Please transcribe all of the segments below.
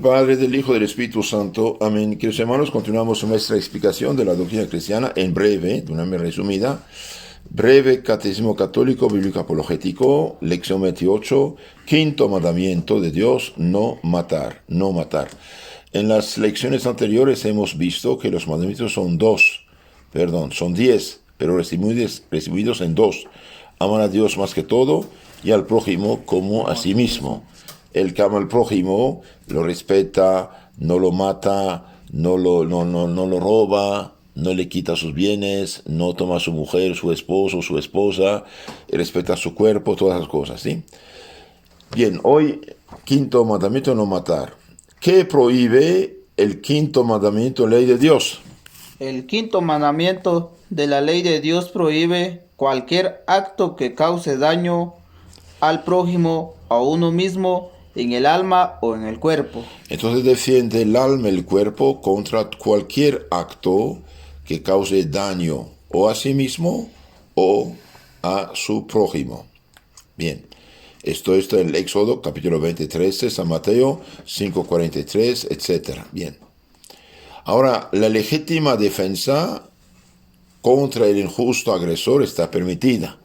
del Padre, del Hijo, del Espíritu Santo. Amén. Queridos hermanos, continuamos nuestra explicación de la doctrina cristiana en breve, de una manera resumida. Breve Catecismo Católico Bíblico Apologético, lección 28, quinto mandamiento de Dios, no matar, no matar. En las lecciones anteriores hemos visto que los mandamientos son 10, pero recibidos en 2. Aman a Dios más que todo y al prójimo como a sí mismo. El que ama al prójimo lo respeta, no lo mata, no lo roba, no le quita sus bienes, no toma a su mujer, su esposo, su esposa, respeta su cuerpo, todas esas cosas, ¿sí? Bien, hoy, quinto mandamiento, no matar. ¿Qué prohíbe el quinto mandamiento, ley de Dios? El quinto mandamiento de la ley de Dios prohíbe cualquier acto que cause daño al prójimo, a uno mismo, en el alma o en el cuerpo. Entonces defiende el alma y el cuerpo contra cualquier acto que cause daño o a sí mismo o a su prójimo. Bien, esto está en el Éxodo capítulo 23, San Mateo 5:43, etc. Bien. Ahora, la legítima defensa contra el injusto agresor está permitida.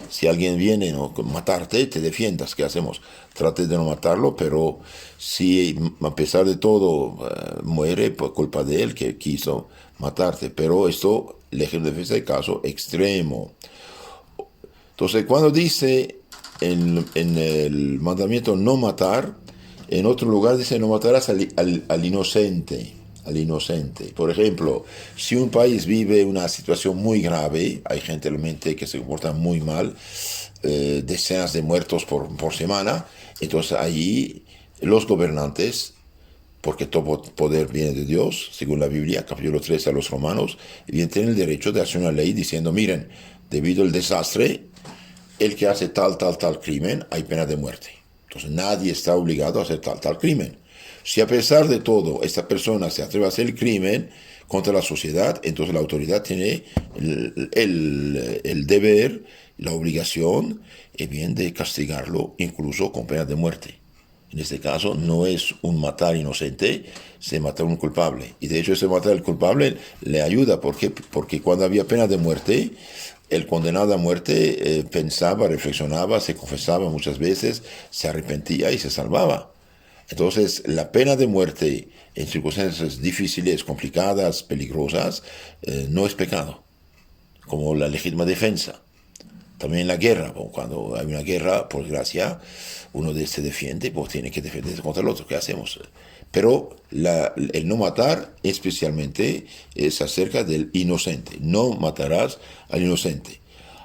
Si alguien viene a matarte, te defiendas. ¿Qué hacemos? Trate de no matarlo, pero si a pesar de todo muere por culpa de él que quiso matarte. Pero esto, legítima defensa es caso extremo. Entonces, cuando dice en el mandamiento no matar, en otro lugar dice no matarás al inocente. Al inocente. Por ejemplo, si un país vive una situación muy grave, hay gente realmente que se comporta muy mal, decenas de muertos por semana, entonces allí los gobernantes, porque todo poder viene de Dios, según la Biblia, capítulo 13 a los Romanos, y tienen el derecho de hacer una ley diciendo, miren, debido al desastre, el que hace tal crimen, hay pena de muerte. Entonces nadie está obligado a hacer tal crimen. Si a pesar de todo esta persona se atreve a hacer el crimen contra la sociedad, entonces la autoridad tiene el deber, la obligación, bien, de castigarlo incluso con pena de muerte. En este caso no es un matar inocente, se mata a un culpable. Y de hecho ese matar al culpable le ayuda. ¿Por qué? Porque cuando había pena de muerte, el condenado a muerte pensaba, reflexionaba, se confesaba muchas veces, se arrepentía y se salvaba. Entonces, la pena de muerte en circunstancias difíciles, complicadas, peligrosas, no es pecado, como la legítima defensa. También en la guerra, cuando hay una guerra, por desgracia, uno se defiende, pues tiene que defenderse contra el otro. ¿Qué hacemos? Pero el no matar especialmente es acerca del inocente. No matarás al inocente.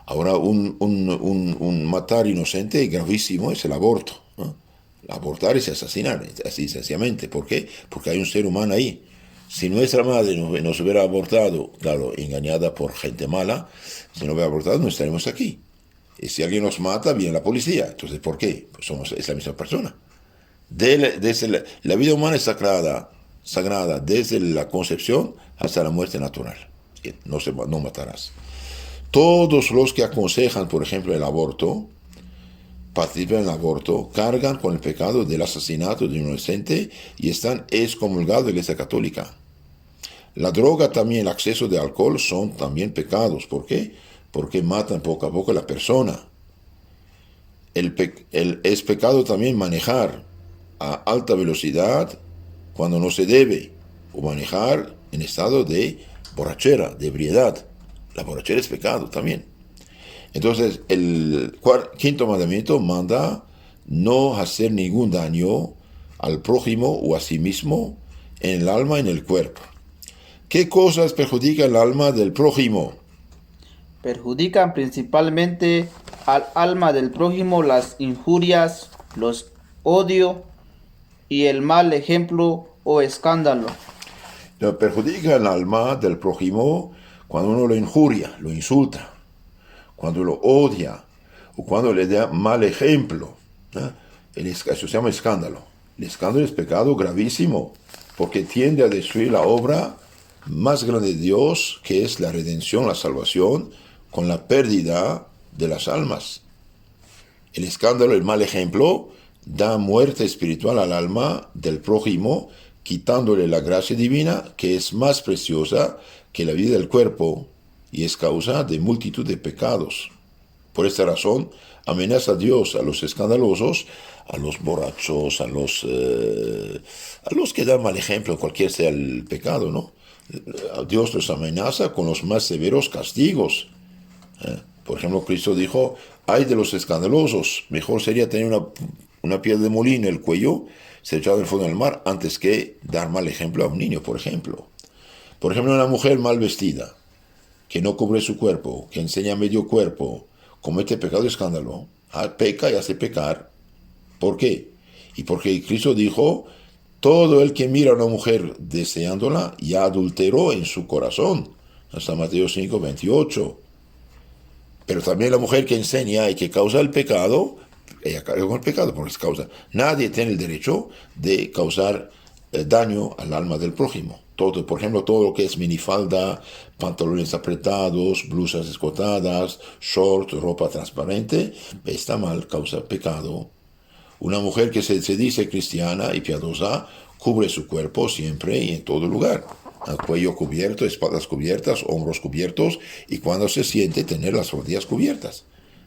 Ahora, un matar inocente gravísimo es el aborto, ¿no? Abortar es asesinar, así sencillamente. ¿Por qué? Porque hay un ser humano ahí. Si nuestra madre nos hubiera abortado, claro, engañada por gente mala, si no hubiera abortado, no estaremos aquí. Y si alguien nos mata, viene la policía. Entonces, ¿por qué? Pues es la misma persona. La vida humana es sagrada desde la concepción hasta la muerte natural. No matarás. Todos los que aconsejan, por ejemplo, el aborto, participan en el aborto, cargan con el pecado del asesinato de un inocente y están excomulgados de la Iglesia Católica. La droga también, el exceso de alcohol son también pecados. ¿Por qué? Porque matan poco a poco a la persona. Es pecado también manejar a alta velocidad cuando no se debe, o manejar en estado de borrachera, de ebriedad. La borrachera es pecado también. Entonces, el quinto mandamiento manda no hacer ningún daño al prójimo o a sí mismo en el alma y en el cuerpo. ¿Qué cosas perjudican el alma del prójimo? Perjudican principalmente al alma del prójimo las injurias, los odio y el mal ejemplo o escándalo. Perjudica el alma del prójimo cuando uno lo injuria, lo insulta, cuando lo odia o cuando le da mal ejemplo. Eso se llama escándalo. El escándalo es pecado gravísimo porque tiende a destruir la obra más grande de Dios, que es la redención, la salvación, con la pérdida de las almas. El escándalo, el mal ejemplo, da muerte espiritual al alma del prójimo, quitándole la gracia divina, que es más preciosa que la vida del cuerpo, y es causa de multitud de pecados. Por esta razón, amenaza a Dios a los escandalosos, a los borrachos, a los que dan mal ejemplo, cualquier sea el pecado, ¿no? Dios los amenaza con los más severos castigos. Por ejemplo, Cristo dijo, ay de los escandalosos, mejor sería tener una piedra de molino en el cuello, ser echado en el fondo del mar, antes que dar mal ejemplo a un niño, por ejemplo. Por ejemplo, una mujer mal vestida, que no cubre su cuerpo, que enseña medio cuerpo, comete pecado de escándalo, peca y hace pecar. ¿Por qué? Y porque Cristo dijo, todo el que mira a una mujer deseándola, ya adulteró en su corazón. Hasta Mateo 5, 28. Pero también la mujer que enseña y que causa el pecado, ella carga con el pecado porque es causa. Nadie tiene el derecho de causar daño al alma del prójimo. Todo, por ejemplo, todo lo que es minifalda, pantalones apretados, blusas escotadas, short, ropa transparente, está mal, causa pecado. Una mujer que se dice cristiana y piadosa cubre su cuerpo siempre y en todo lugar. El cuello cubierto, espaldas cubiertas, hombros cubiertos, y cuando se siente tener las rodillas cubiertas.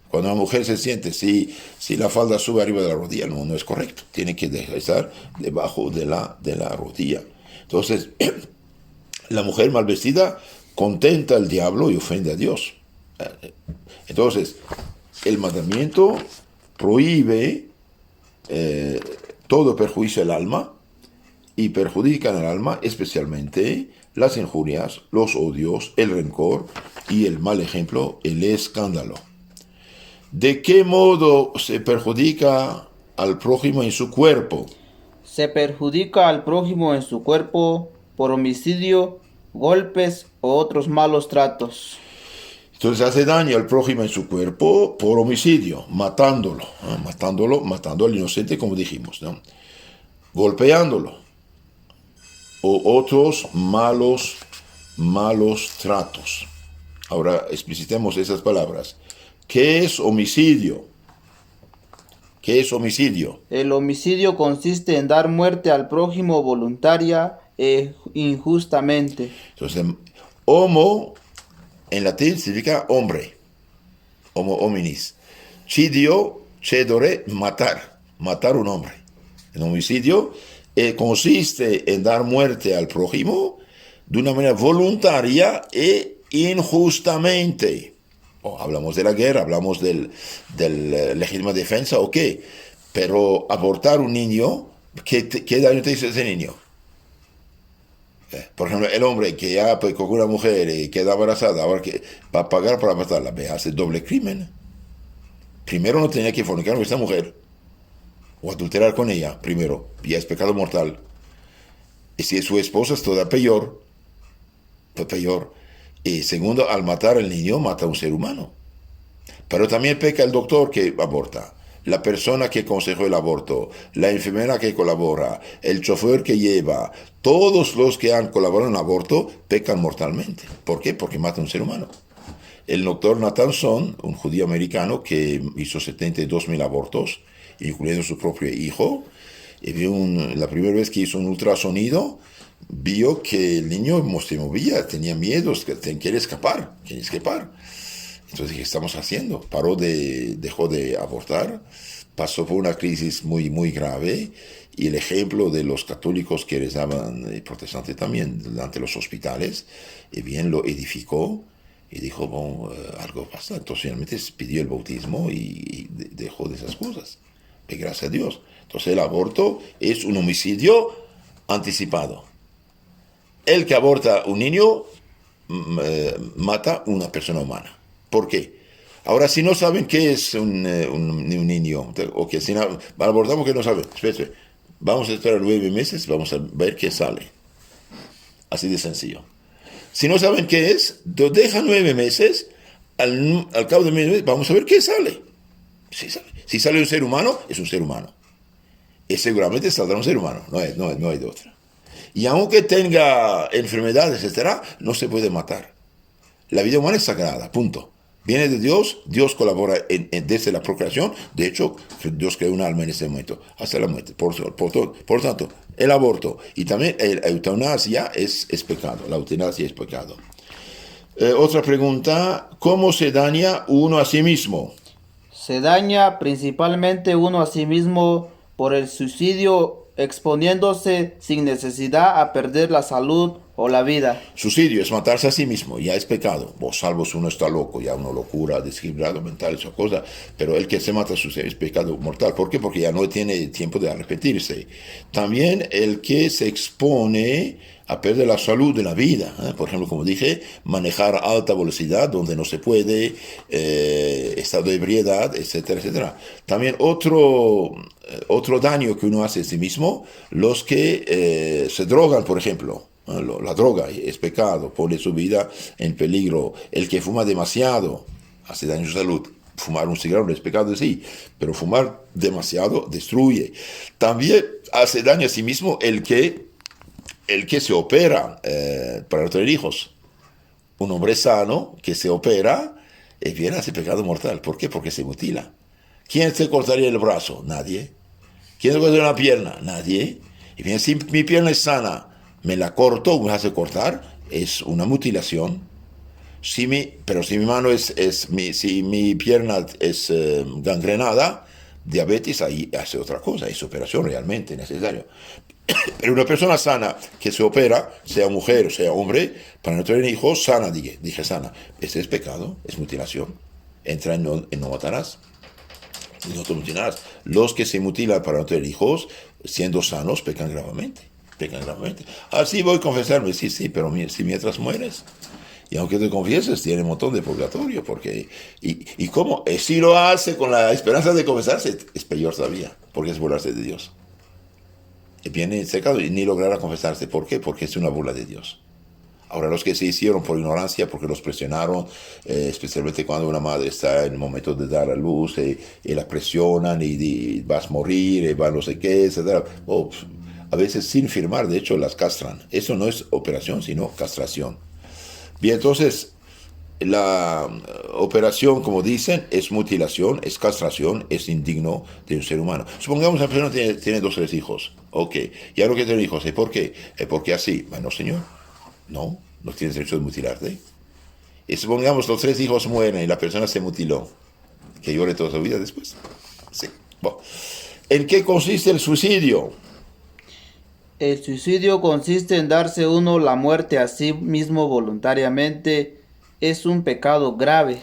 Cuando una mujer se siente, si la falda sube arriba de la rodilla, no es correcto. Tiene que estar debajo de la rodilla. Entonces, la mujer mal vestida contenta al diablo y ofende a Dios. Entonces, el mandamiento prohíbe todo perjuicio al alma, y perjudican al alma especialmente las injurias, los odios, el rencor y el mal ejemplo, el escándalo. ¿De qué modo se perjudica al prójimo en su cuerpo? Se perjudica al prójimo en su cuerpo por homicidio, golpes o otros malos tratos. Entonces hace daño al prójimo en su cuerpo por homicidio, matándolo, matando al inocente, como dijimos, ¿no? Golpeándolo, o otros malos tratos. Ahora explicitemos esas palabras. ¿Qué es homicidio? ¿Qué es homicidio? El homicidio consiste en dar muerte al prójimo voluntaria e injustamente. Entonces, homo en latín significa hombre. Homo hominis. Cidio, cedere, matar un hombre. El homicidio consiste en dar muerte al prójimo de una manera voluntaria e injustamente. Hablamos de la guerra, hablamos del legítima defensa, ok. Pero abortar un niño, ¿qué daño te hizo ese niño? Por ejemplo, el hombre que ya con una mujer y queda embarazada, ahora que va a pagar para matarla, hace doble crimen. Primero no tenía que fornicar con esta mujer, o adulterar con ella, primero, ya es pecado mortal. Y si es su esposa es toda peor. Y segundo, al matar al niño, mata a un ser humano. Pero también peca el doctor que aborta, la persona que aconsejó el aborto, la enfermera que colabora, el chofer que lleva, todos los que han colaborado en el aborto pecan mortalmente. ¿Por qué? Porque mata a un ser humano. El doctor Nathan Son, un judío americano que hizo 72,000 abortos, incluyendo su propio hijo, y la primera vez que hizo un ultrasonido, vio que el niño se movía, tenía miedos, quiere escapar. Entonces, ¿qué estamos haciendo? Dejó de abortar, pasó por una crisis muy, muy grave, y el ejemplo de los católicos que rezaban, protestantes también, delante de los hospitales, y bien lo edificó, y dijo, bueno, algo pasa. Entonces, finalmente pidió el bautismo y dejó de esas cosas. Y gracias a Dios. Entonces, el aborto es un homicidio anticipado. El que aborta un niño mata una persona humana. ¿Por qué? Ahora, si no saben qué es un niño, o que si no, abortamos que no saben, espérate, vamos a esperar 9 meses, vamos a ver qué sale. Así de sencillo. Si no saben qué es, dejan 9 meses, al cabo de 9 meses, vamos a ver qué sale. Si sale un ser humano, es un ser humano. Y seguramente saldrá un ser humano, no hay de otra. Y aunque tenga enfermedades, etcétera, no se puede matar. La vida humana es sagrada, punto. viene de Dios, Dios colabora desde la procreación. De hecho, Dios creó un alma en ese momento, hasta la muerte. Por tanto, el aborto y también la eutanasia es pecado. La eutanasia es pecado. Otra pregunta, ¿cómo se daña uno a sí mismo? Se daña principalmente uno a sí mismo por el suicidio, exponiéndose sin necesidad a perder la salud o la vida. Suicidio es matarse a sí mismo, ya es pecado. Vos salvo si uno está loco, ya una locura, desequilibrado mental, esa cosa. Pero el que se mata a sí mismo es pecado mortal. ¿Por qué? Porque ya no tiene tiempo de arrepentirse. También el que se expone a perder la salud de la vida. Por ejemplo, como dije, manejar a alta velocidad donde no se puede, estado de ebriedad, etcétera, etcétera. También otro daño que uno hace a sí mismo, los que se drogan, por ejemplo. La droga es pecado, pone su vida en peligro. El que fuma demasiado hace daño a su salud. Fumar un cigarro no es pecado de sí, pero fumar demasiado destruye. También hace daño a sí mismo el que se opera para no tener hijos. Un hombre sano que se opera viene a hacer pecado mortal. ¿Por qué? Porque se mutila. ¿Quién se cortaría el brazo? Nadie. ¿Quién se cortaría una pierna? Nadie. Y bien, si mi pierna es sana, me la corto, me hace cortar, es una mutilación. Pero si mi mano si mi pierna es gangrenada, diabetes, ahí hace otra cosa, es operación realmente necesaria. Pero una persona sana que se opera, sea mujer o sea hombre, para no tener hijos, sana, dije sana. Este es pecado, es mutilación. Entra en no matarás. No te mutilarás. Los que se mutilan para no tener hijos, siendo sanos, pecan gravemente. Así voy a confesarme, sí, pero si mientras mueres, y aunque te confieses, tiene un montón de purgatorio, porque, y cómo, si lo hace con la esperanza de confesarse, es peor todavía, porque es burlarse de Dios. Y viene secado y ni logrará confesarse. ¿Por qué? Porque es una burla de Dios. Ahora, los que se hicieron por ignorancia, porque los presionaron, especialmente cuando una madre está en el momento de dar a luz, y la presionan, y vas a morir, y va no sé qué, etc. A veces sin firmar, de hecho, las castran. Eso no es operación, sino castración. Bien, entonces, la operación, como dicen, es mutilación, es castración, es indigno de un ser humano. Supongamos que la persona tiene 2 o 3 hijos. Ok, ya no quiere tener hijos. ¿Y por qué? Porque así. Bueno, señor, no tienes derecho de mutilarte. Y supongamos los 3 hijos mueren y la persona se mutiló. Que llore toda su vida después. Sí. Bueno. ¿En qué consiste el suicidio? El suicidio consiste en darse uno la muerte a sí mismo voluntariamente. Es un pecado grave.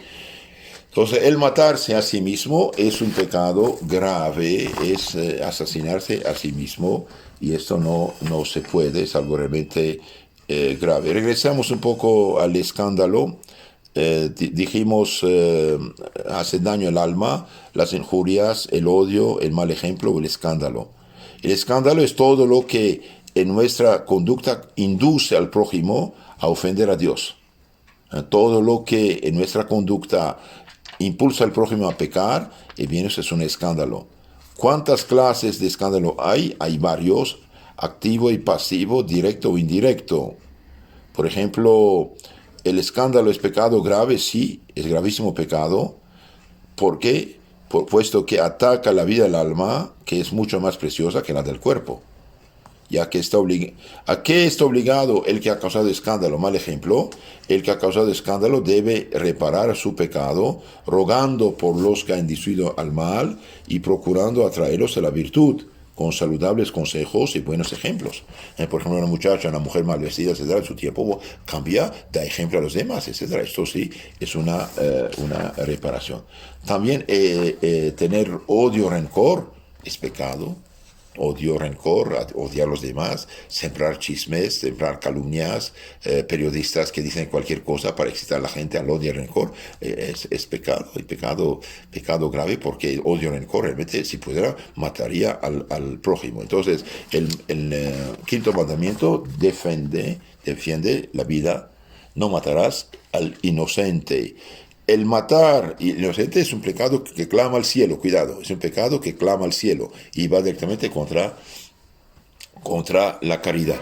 Entonces, el matarse a sí mismo es un pecado grave, es asesinarse a sí mismo, y esto no se puede, es algo realmente grave. Regresamos un poco al escándalo. Dijimos, hace daño al alma, las injurias, el odio, el mal ejemplo o el escándalo. El escándalo es todo lo que en nuestra conducta induce al prójimo a ofender a Dios. Todo lo que en nuestra conducta impulsa al prójimo a pecar, bien, eso es un escándalo. ¿Cuántas clases de escándalo hay? Hay varios: activo y pasivo, directo o indirecto. Por ejemplo, el escándalo es pecado grave, sí, es gravísimo pecado. ¿Por qué? Puesto que ataca la vida del alma, que es mucho más preciosa que la del cuerpo. Ya que ¿a qué está obligado el que ha causado escándalo? Mal ejemplo, el que ha causado escándalo debe reparar su pecado, rogando por los que han inducido al mal y procurando atraerlos a la virtud, con saludables consejos y buenos ejemplos. Por ejemplo, una muchacha, una mujer mal vestida, etcétera, en su tiempo cambia, da ejemplo a los demás, etcétera. Esto sí es una reparación. También tener odio, rencor, es pecado. Odio, rencor, odiar a los demás, sembrar chismes, sembrar calumnias, periodistas que dicen cualquier cosa para excitar a la gente al odio y rencor, es pecado, y pecado grave, porque odio y rencor realmente, si pudiera, mataría al prójimo. Entonces, el quinto mandamiento defiende la vida. No matarás al inocente. El matar al inocente es un pecado que clama al cielo, cuidado, es un pecado que clama al cielo y va directamente contra la caridad.